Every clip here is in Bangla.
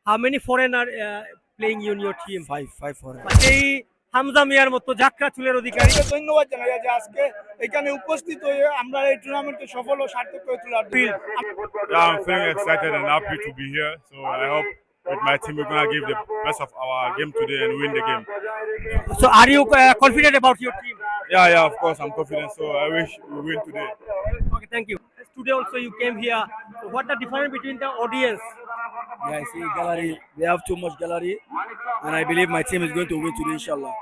How many foreigner playing in your team? Five foreign. এই হামজা মিয়ার মতো যাত্রা চুলের অধিকারী ধন্যবাদ জানাই যে আজকে এখানে উপস্থিত হয়ে আমরা এই টুর্নামেন্টকে সফল ও সার্থক করে তোলার জন্য। Yeah, I'm feeling excited and happy to be here. So I hope with my team we're gonna give the best of our game today and win the game. So are you confident about your team? Yeah, of course I'm confident. So I wish we win today. Okay, thank you. Today also you came here. So what the difference between the audience? Yeah, I see gallery. We have too much gallery, and I believe my team is going to win today, inshallah.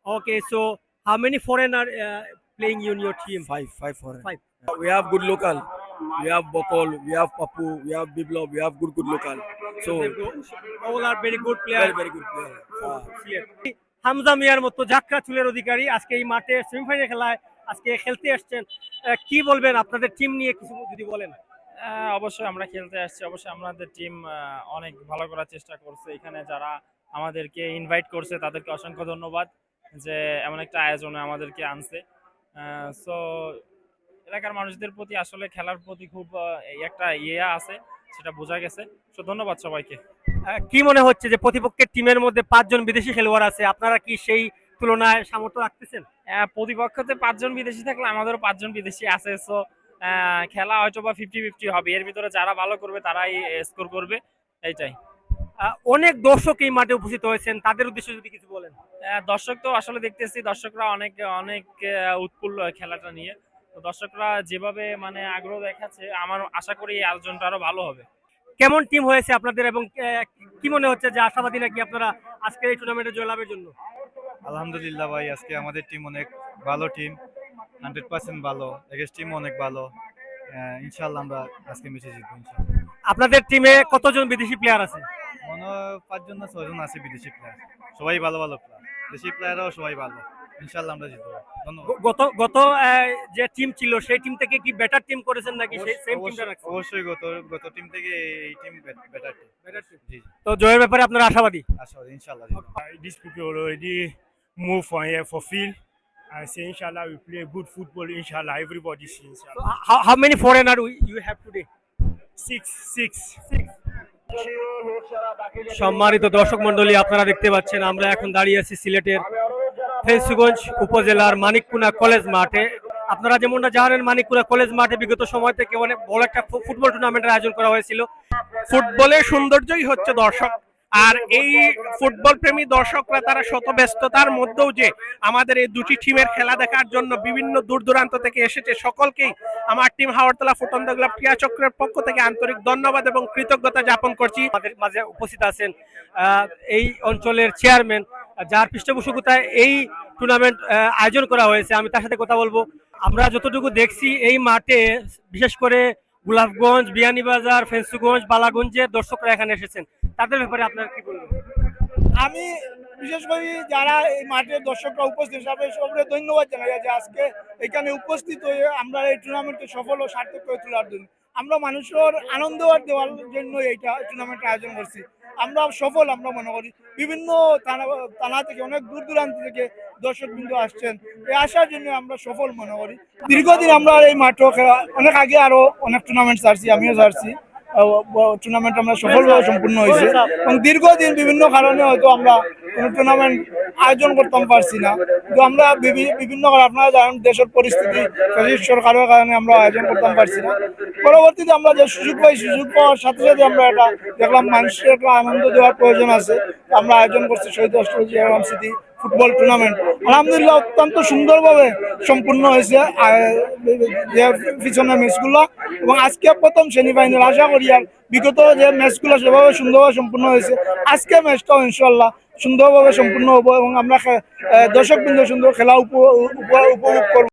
Okay, so how many foreigner playing in your team? Five foreign. Five. We have good local. We have Bokol. We have Papu. We have Biblov. We have good local. So All are very good players. very good player. Hamza মিয়ার মতো যাত্রা চুলের অধিকারী আজকে এই মাঠে সেমিফাইনাল খেলায় আজকে খেলতে আসছেন। কি বলবেন আপনাদের টিম নিয়ে কিছু যদি বলেন? অবশ্যই আমরা খেলতে আসছি, অবশ্যই আমাদের টিম অনেক ভালো করার চেষ্টা করছে। এখানে যারা আমাদেরকে ইনভাইট করছে তাদেরকে অসংখ্য ধন্যবাদ যে এমন একটা আয়োজনে আমাদেরকে আনছে। সো এলাকার মানুষদের প্রতি আসলে খেলার প্রতি খুব একটা আছে, সেটা বোঝা গেছে। সো ধন্যবাদ সবাইকে। কি মনে হচ্ছে যে প্রতিপক্ষের টিমের মধ্যে 5 জন বিদেশি খেলোয়াড় আছে, আপনারা কি সেই তুলনায় সামর্থ্য রাখতেছেন? প্রতিপক্ষতে 5 জন বিদেশি থাকলে আমাদেরও 5 জন বিদেশি আছে। সো খেলা হয়তো বা 50-50 হবে, এর ভিতরে যারা ভালো করবে তারাই স্কোর করবে, এইটাই। অনেক দর্শক এই মাঠে উপস্থিত হয়েছেন, তাদের উদ্দেশ্যে যদি কিছু বলেন। দর্শক তো আসলে দেখতেছি দর্শকরা অনেক উৎফুল্ল খেলাটা নিয়ে। তো দর্শকরা যেভাবে মানে আগ্রহ দেখাচ্ছে, আমার আশা করি এই আয়োজনটা আরো ভালো হবে। কেমন টিম হয়েছে আপনাদের এবং কি মনে হচ্ছে যে আশাবাদী নাকি আপনারা আজকের এই টুর্নামেন্টে জয়লাভের জন্য? আলহামদুলিল্লাহ ভাই, আজকে আমাদের টিম অনেক ভালো টিম, 100% ভালো, এগেস্ট টিম অনেক ভালো। ইনশাআল্লাহ আমরা আজকে ম্যাচে জিতবো ইনশাআল্লাহ। আপনাদের টিমে কতজন বিদেশি প্লেয়ার আছে? মনে হয় 5 জন না 6 জন আছে বিদেশি প্লেয়ার, সবাই ভালো প্লেয়ার, দেশি প্লেয়াররাও সবাই ভালো। ইনশাআল্লাহ আমরা জিতবো। ধন্যবাদ। গত যে টিম ছিল সেই টিম থেকে কি বেটার টিম করেছেন নাকি সেই সেম টিমটা রাখছেন? অবশ্যই গত টিম থেকে এই টিম বেটার টিম। জি, তো জয়ের ব্যাপারে আপনারা আশাবাদী? আশাবাদী ইনশাআল্লাহ। These people already move from here for field. I say inshallah we play good football. Inshallah everybody see inshallah. How many foreigner you have today? Six. সম্মানিত দর্শক মন্ডলী, আপনারা দেখতে পাচ্ছেন আমরা এখন দাঁড়িয়ে আছি সিলেটের ফেঞ্চুগঞ্জ উপজেলার মানিককুনা কলেজ মাঠে। আপনারা যেমনটা জানেন, মানিককুনা কলেজ মাঠে বিগত সময় থেকে অনেক বড় একটা ফুটবল টুর্নামেন্টের আয়োজন করা হয়েছিল। ফুটবলের সৌন্দর্যই হচ্ছে দর্শক, আর এই ফুটবল প্রেমী দর্শকরা তারা শত ব্যস্ততার মধ্যেও যে আমাদের এই দুটি টিমের খেলা দেখার জন্য বিভিন্ন দূর দূরান্ত থেকে এসেছে, সকলকেই আমার টিম হাওড়তলা ফুটন্ত ক্লাব ক্রীড়া চক্রের পক্ষ থেকে আন্তরিক ধন্যবাদ এবং কৃতজ্ঞতা জ্ঞাপন করছি। আমাদের মাঝে উপস্থিত আছেন এই অঞ্চলের চেয়ারম্যান, যার পৃষ্ঠপোষকতায় এই টুর্নামেন্ট আয়োজন করা হয়েছে। আমি তার সাথে কথা বলবো। আমরা যতটুকু দেখছি এই মাঠে বিশেষ করে গোলাপগঞ্জ, বিয়ানীবাজার, ফেঞ্চুগঞ্জ, বালাগঞ্জের দর্শকরা এখানে এসেছেন, তাদের ব্যাপারে আপনারা কি বলবেন? আমি বিশেষ করে যারা এই মাঠের দর্শকরা উপস্থিত সবাই ধন্যবাদ জানাই যে আজকে এখানে উপস্থিত হয়ে আমরা এই টুর্নামেন্টকে সফল ও সার্থক করে তোলার জন্য। আমরা মানুষের আনন্দ দেওয়ার জন্য এইটা টুর্নামেন্টের আয়োজন করছি। আমরা সফল আমরা মনে করি। বিভিন্ন থানা থেকে অনেক দূর দূরান্ত থেকে দর্শকবৃন্দ আসছেন, এই আসার জন্য আমরা সফল মনে করি। দীর্ঘদিন আমরা এই মাঠও খেলা, অনেক আগে আরো অনেক টুর্নামেন্ট ছাড়ছি, আমিও ছাড়ছি। টুর্নামেন্ট আমরা সফলভাবে সম্পূর্ণ হয়েছে এবং দীর্ঘদিন বিভিন্ন কারণে হয়তো আমরা কোনো টুর্নামেন্ট আয়োজন করতে পারছি না, কিন্তু আমরা বিভিন্ন কারণে, আপনারা জানেন দেশের পরিস্থিতি, সরকারের কারণে আমরা আয়োজন করতে পারছি না। পরবর্তীতে আমরা যে সুযোগ পাওয়ার সাথে সাথে আমরা এটা দেখলাম মানুষের একটা আনন্দ দেওয়ার প্রয়োজন আছে, আমরা আয়োজন করছি শহীদ রাষ্ট্রপতি স্মৃতি ফুটবল টুর্নামেন্ট। আলহামদুলিল্লাহ অত্যন্ত সুন্দরভাবে সম্পূর্ণ হয়েছে পিছনের ম্যাচগুলো, এবং আজকে প্রথম সেমিফাইনাল। আশা করি আর বিগত যে ম্যাচগুলো সেভাবে সুন্দরভাবে সম্পূর্ণ হয়েছে, আজকে ম্যাচটাও ইনশাল্লাহ সুন্দরভাবে সম্পূর্ণ হবো এবং আমরা দর্শকবৃন্দ সুন্দর খেলা উপভোগ করবো।